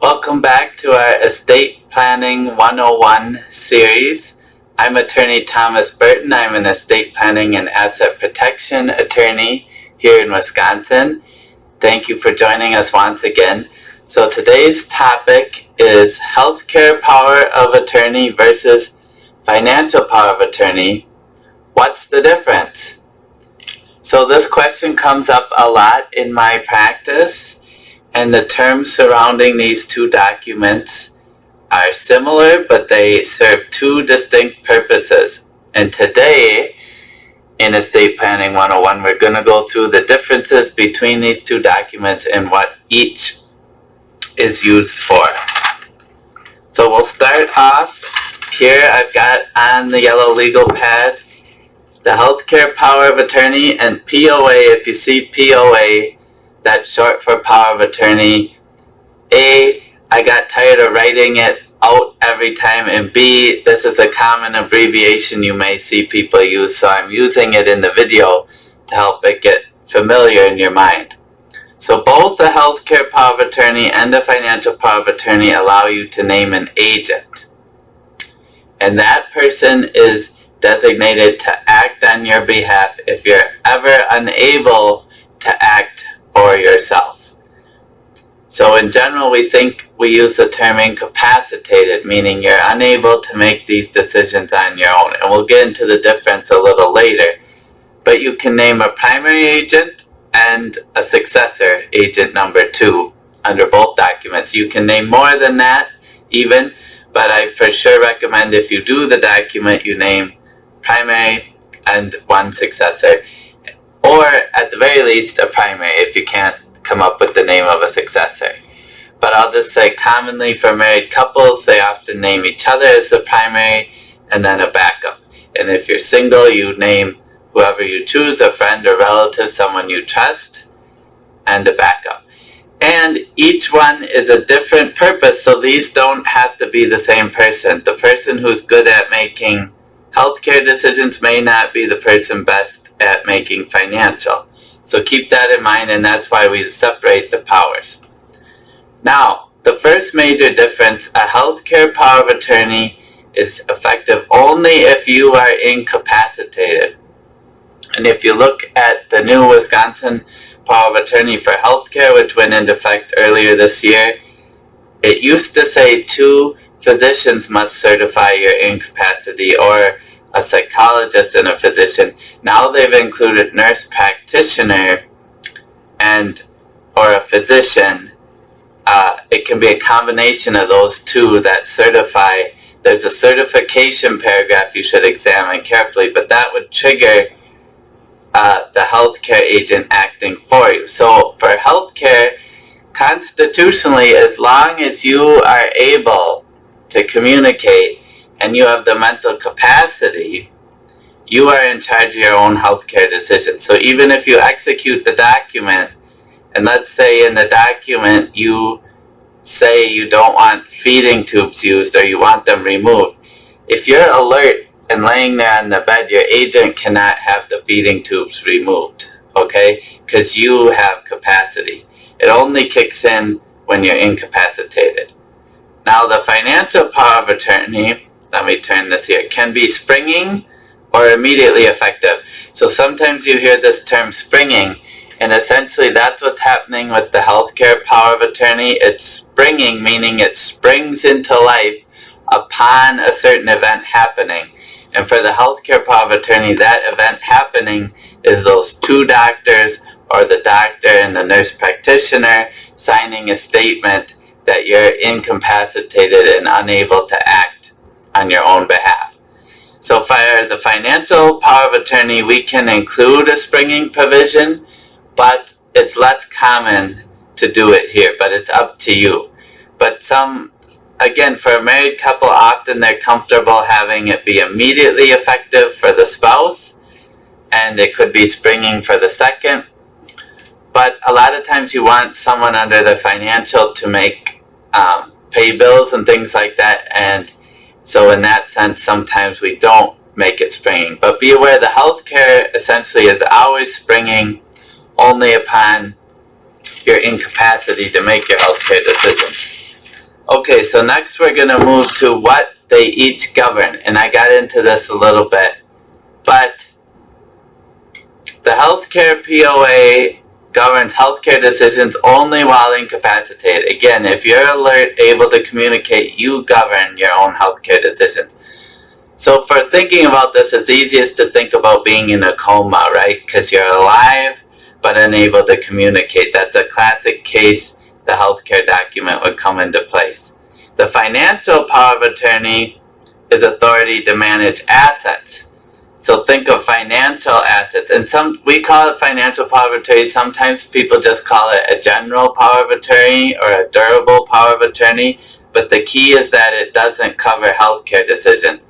Welcome back to our Estate Planning 101 series. I'm attorney Thomas Burton. I'm an estate planning and asset protection attorney here in Wisconsin. Thank you for joining us once again. So today's topic is healthcare power of attorney versus financial power of attorney. What's the difference? So this question comes up a lot in my practice. And the terms surrounding these two documents are similar, but they serve two distinct purposes. And today, in Estate Planning 101, we're going to go through the differences between these two documents and what each is used for. So we'll start off here. I've got on the yellow legal pad the healthcare power of attorney and POA. If you see POA, that's short for power of attorney. A, I got tired of writing it out every time, and B, this is a common abbreviation you may see people use, so I'm using it in the video to help it get familiar in your mind. So both the healthcare power of attorney and the financial power of attorney allow you to name an agent. And that person is designated to act on your behalf if you're ever unable to act for yourself. So in general, we use the term incapacitated, meaning you're unable to make these decisions on your own. And we'll get into the difference a little later. But you can name a primary agent and a successor agent number 2 under both documents. You can name more than that even, but I for sure recommend if you do the document, you name primary and one successor. Or at the very least, a primary if you can't come up with the name of a successor. But I'll just say commonly for married couples, they often name each other as the primary and then a backup. And if you're single, you name whoever you choose, a friend or relative, someone you trust, and a backup. And each one is a different purpose, so these don't have to be the same person. The person who's good at making healthcare decisions may not be the person best at making financial. So keep that in mind, and that's why we separate the powers. Now, the first major difference, a healthcare power of attorney is effective only if you are incapacitated. And if you look at the new Wisconsin power of attorney for healthcare, which went into effect earlier this year, it used to say 2 physicians must certify your incapacity, or a psychologist and a physician. Now they've included nurse practitioner or a physician. It can be a combination of those two that certify. There's a certification paragraph you should examine carefully, but that would trigger the healthcare agent acting for you. So for healthcare, constitutionally, as long as you are able to communicate and you have the mental capacity, you are in charge of your own healthcare decisions. So even if you execute the document, and let's say in the document you say you don't want feeding tubes used or you want them removed, if you're alert and laying there on the bed, your agent cannot have the feeding tubes removed, okay? Because you have capacity. It only kicks in when you're incapacitated. Now the financial power of attorney, let me turn this here, can be springing or immediately effective. So sometimes you hear this term springing, and essentially that's what's happening with the healthcare power of attorney. It's springing, meaning it springs into life upon a certain event happening. And for the healthcare power of attorney, that event happening is those 2 doctors or the doctor and the nurse practitioner signing a statement that you're incapacitated and unable to act on your own behalf. So for the financial power of attorney, we can include a springing provision, but it's less common to do it here, but it's up to you. But again, for a married couple, often they're comfortable having it be immediately effective for the spouse, and it could be springing for the second. But a lot of times you want someone under the financial to pay bills and things like that, and so in that sense, sometimes we don't make it springing. But be aware, the healthcare essentially is always springing only upon your incapacity to make your healthcare decisions. so next we're going to move to what they each govern. And I got into this a little bit. But the healthcare POA governs healthcare decisions only while incapacitated. Again, if you're able to communicate, you govern your own healthcare decisions. So for thinking about this, it's easiest to think about being in a coma, right? Because you're alive but unable to communicate. That's a classic case the healthcare document would come into place. The financial power of attorney is authority to manage assets. So think of financial assets, and we call it financial power of attorney. Sometimes people just call it a general power of attorney or a durable power of attorney, but the key is that it doesn't cover healthcare decisions.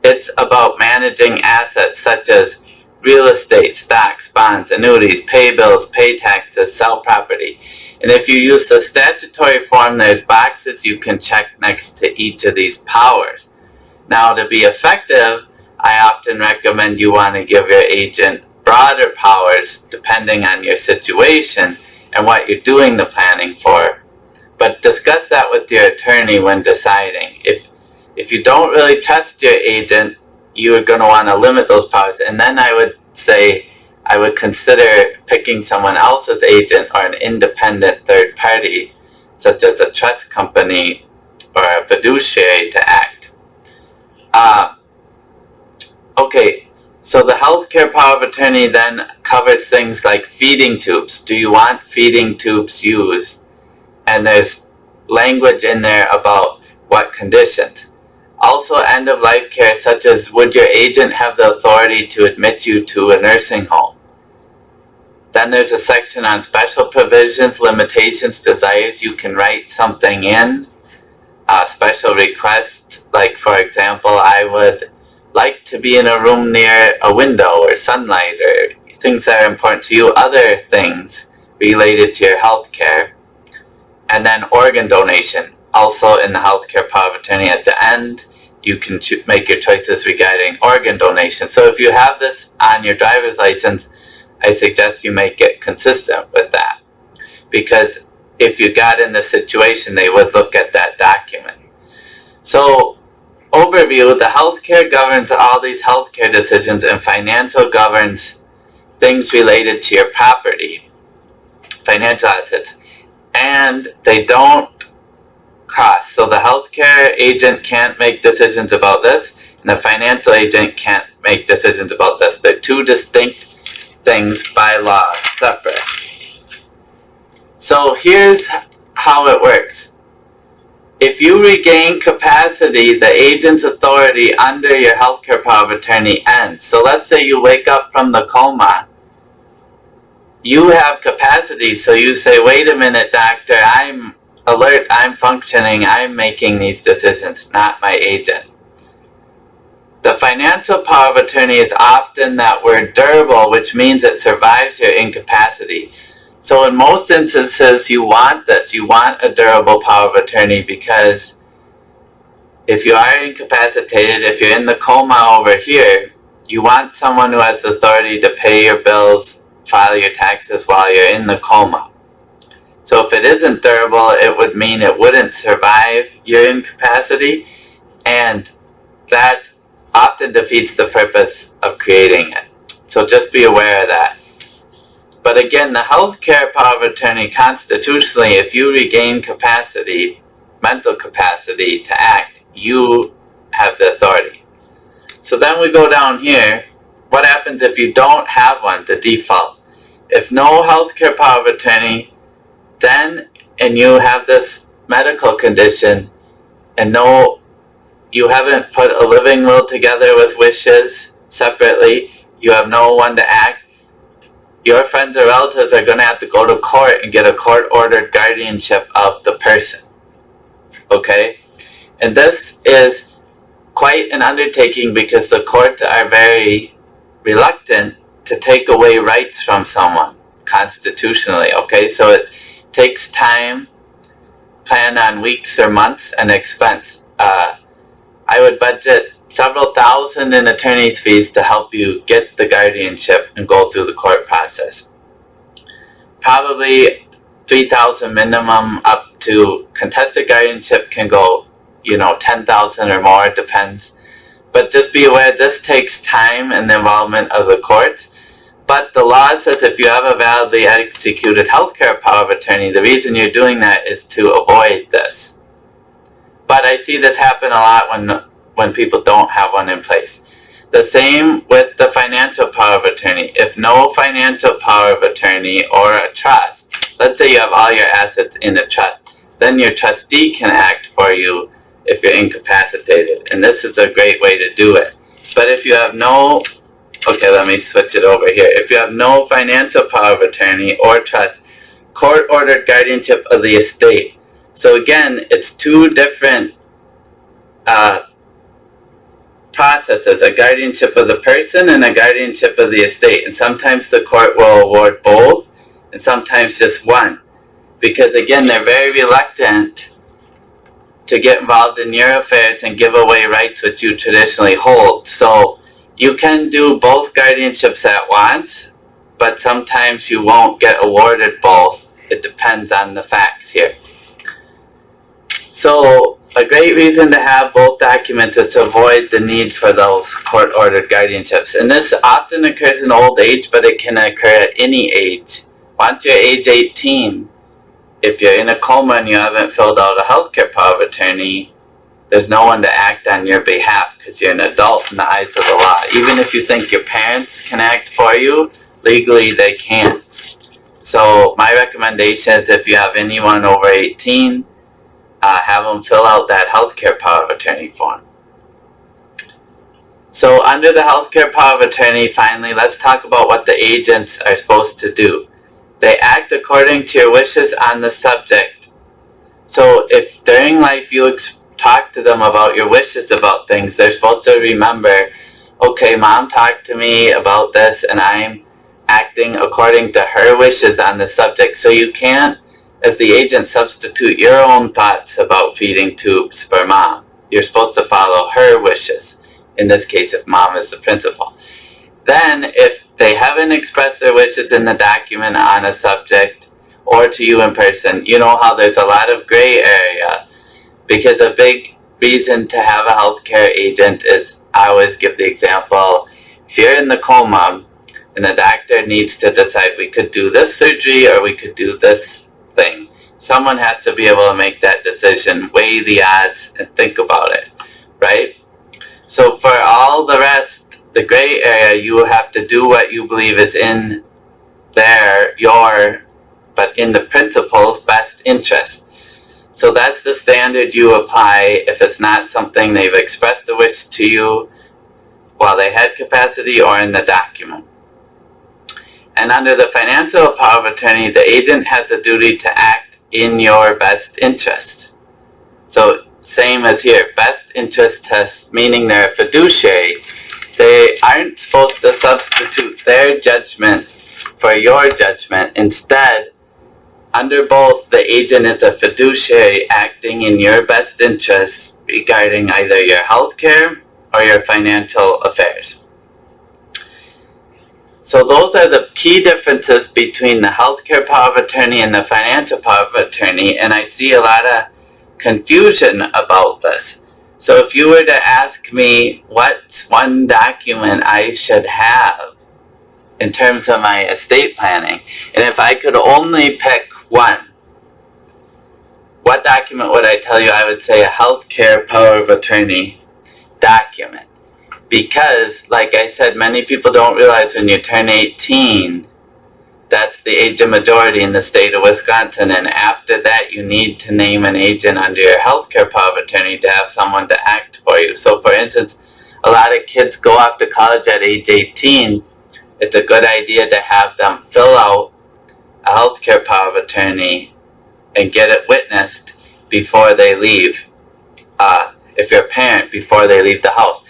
It's about managing assets such as real estate, stocks, bonds, annuities, pay bills, pay taxes, sell property. And if you use the statutory form, there's boxes you can check next to each of these powers. Now, to be effective, I often recommend you want to give your agent broader powers depending on your situation and what you're doing the planning for. But discuss that with your attorney when deciding. If you don't really trust your agent, you're going to want to limit those powers. And then I would say I would consider picking someone else's agent or an independent third party, such as a trust company or a fiduciary, to act. Okay, so the healthcare power of attorney then covers things like feeding tubes. Do you want feeding tubes used? And there's language in there about what conditions. Also, end-of-life care, such as would your agent have the authority to admit you to a nursing home? Then there's a section on special provisions, limitations, desires. You can write something in, special request, like for example, I would like to be in a room near a window or sunlight or things that are important to you, other things related to your health care. And then organ donation, also in the healthcare power of attorney at the end, you can make your choices regarding organ donation. So if you have this on your driver's license, I suggest you make it consistent with that. Because if you got in this situation, they would look at that document. So, overview, the healthcare governs all these healthcare decisions, and financial governs things related to your property, financial assets, and they don't cross. So the healthcare agent can't make decisions about this, and the financial agent can't make decisions about this. They're two distinct things by law, separate. So here's how it works. If you regain capacity, the agent's authority under your healthcare power of attorney ends. So let's say you wake up from the coma. You have capacity, so you say, wait a minute, doctor, I'm alert, I'm functioning, I'm making these decisions, not my agent. The financial power of attorney is often that word durable, which means it survives your incapacity. So in most instances, you want this. You want a durable power of attorney, because if you are incapacitated, if you're in the coma over here, you want someone who has the authority to pay your bills, file your taxes while you're in the coma. So if it isn't durable, it would mean it wouldn't survive your incapacity, and that often defeats the purpose of creating it. So just be aware of that. But again, the healthcare power of attorney constitutionally, if you regain capacity, mental capacity to act, you have the authority. So then we go down here. What happens if you don't have one, the default? If no healthcare power of attorney, then, and you have this medical condition, and no, you haven't put a living will together with wishes separately, you have no one to act, your friends or relatives are going to have to go to court and get a court-ordered guardianship of the person. Okay? And this is quite an undertaking, because the courts are very reluctant to take away rights from someone constitutionally. Okay? So it takes time, plan on weeks or months, and expense. I would budget several thousand in attorney's fees to help you get the guardianship and go through the court process. Probably $300 $3,000 minimum up to contested guardianship can go, $10,000 or more, it depends. But just be aware this takes time and the involvement of the courts. But the law says if you have a validly executed healthcare power of attorney, the reason you're doing that is to avoid this. But I see this happen a lot when people don't have one in place. The same with the financial power of attorney. If no financial power of attorney or a trust, let's say you have all your assets in a trust, then your trustee can act for you if you're incapacitated. And this is a great way to do it. But if you have let me switch it over here. If you have no financial power of attorney or trust, court-ordered guardianship of the estate. So again, it's two different processes, a guardianship of the person and a guardianship of the estate. And sometimes the court will award both and sometimes just one. Because again, they're very reluctant to get involved in your affairs and give away rights which you traditionally hold. So you can do both guardianships at once, but sometimes you won't get awarded both. It depends on the facts here. So a great reason to have both documents is to avoid the need for those court-ordered guardianships. And this often occurs in old age, but it can occur at any age. Once you're age 18, if you're in a coma and you haven't filled out a healthcare power of attorney, there's no one to act on your behalf because you're an adult in the eyes of the law. Even if you think your parents can act for you, legally they can't. So my recommendation is if you have anyone over 18, have them fill out that healthcare power of attorney form. So under the healthcare power of attorney, finally, let's talk about what the agents are supposed to do. They act according to your wishes on the subject. So if during life you talk to them about your wishes about things, they're supposed to remember, okay, mom talked to me about this and I'm acting according to her wishes on the subject. So you can't, as the agent, substitute your own thoughts about feeding tubes for mom. You're supposed to follow her wishes. In this case, if mom is the principal. Then, if they haven't expressed their wishes in the document on a subject or to you in person, you know how there's a lot of gray area. Because a big reason to have a healthcare agent is, I always give the example, if you're in the coma and the doctor needs to decide we could do this surgery or we could do this thing, someone has to be able to make that decision, weigh the odds, and think about it, right? So for all the rest, the gray area, you have to do what you believe is in but in the principal's best interest. So that's the standard you apply if it's not something they've expressed a wish to you while they had capacity or in the document. And under the financial power of attorney, the agent has a duty to act in your best interest. So same as here, best interest test, meaning they're a fiduciary. They aren't supposed to substitute their judgment for your judgment. Instead, under both, the agent is a fiduciary acting in your best interest regarding either your healthcare or your financial affairs. So those are the key differences between the healthcare power of attorney and the financial power of attorney, and I see a lot of confusion about this. So if you were to ask me what's one document I should have in terms of my estate planning, and if I could only pick one, what document would I tell you? I would say a healthcare power of attorney document. Because, like I said, many people don't realize when you turn 18, that's the age of majority in the state of Wisconsin, and after that you need to name an agent under your healthcare power of attorney to have someone to act for you. So for instance, a lot of kids go off to college at age 18. It's a good idea to have them fill out a healthcare power of attorney and get it witnessed before they leave, if you're a parent, before they leave the house.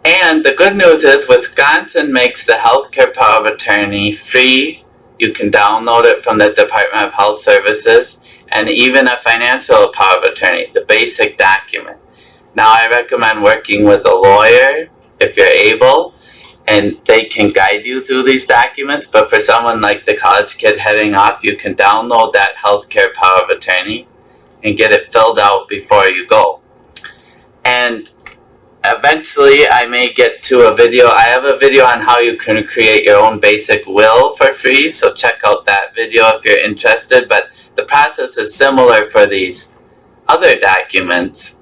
And the good news is Wisconsin makes the healthcare power of attorney free. You can download it from the Department of Health Services, and even a financial power of attorney, the basic document. Now I recommend working with a lawyer if you're able, and they can guide you through these documents. But for someone like the college kid heading off, you can download that healthcare power of attorney and get it filled out before you go. And eventually I may get to a video. I have a video on how you can create your own basic will for free, so check out that video if you're interested. But the process is similar for these other documents.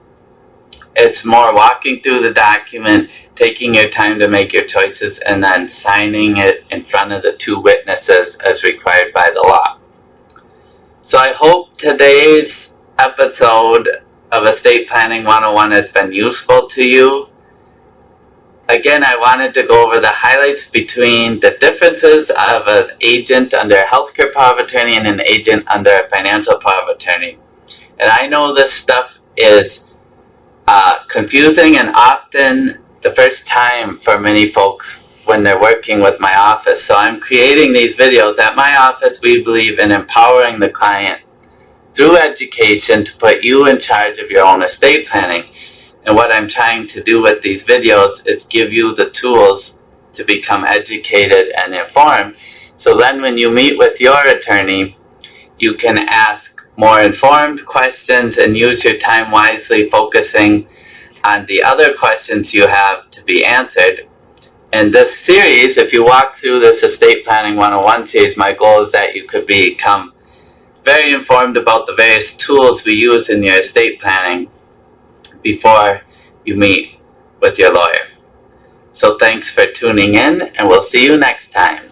It's more walking through the document, taking your time to make your choices, and then signing it in front of the two witnesses as required by the law. So I hope today's episode of Estate Planning 101 has been useful to you. Again, I wanted to go over the highlights between the differences of an agent under a healthcare power of attorney and an agent under a financial power of attorney. And I know this stuff is confusing and often the first time for many folks when they're working with my office. So I'm creating these videos. At my office, we believe in empowering the client through education to put you in charge of your own estate planning. And what I'm trying to do with these videos is give you the tools to become educated and informed. So then when you meet with your attorney, you can ask more informed questions and use your time wisely, focusing on the other questions you have to be answered. In this series, if you walk through this Estate Planning 101 series, my goal is that you could become very informed about the various tools we use in your estate planning before you meet with your lawyer. So thanks for tuning in, and we'll see you next time.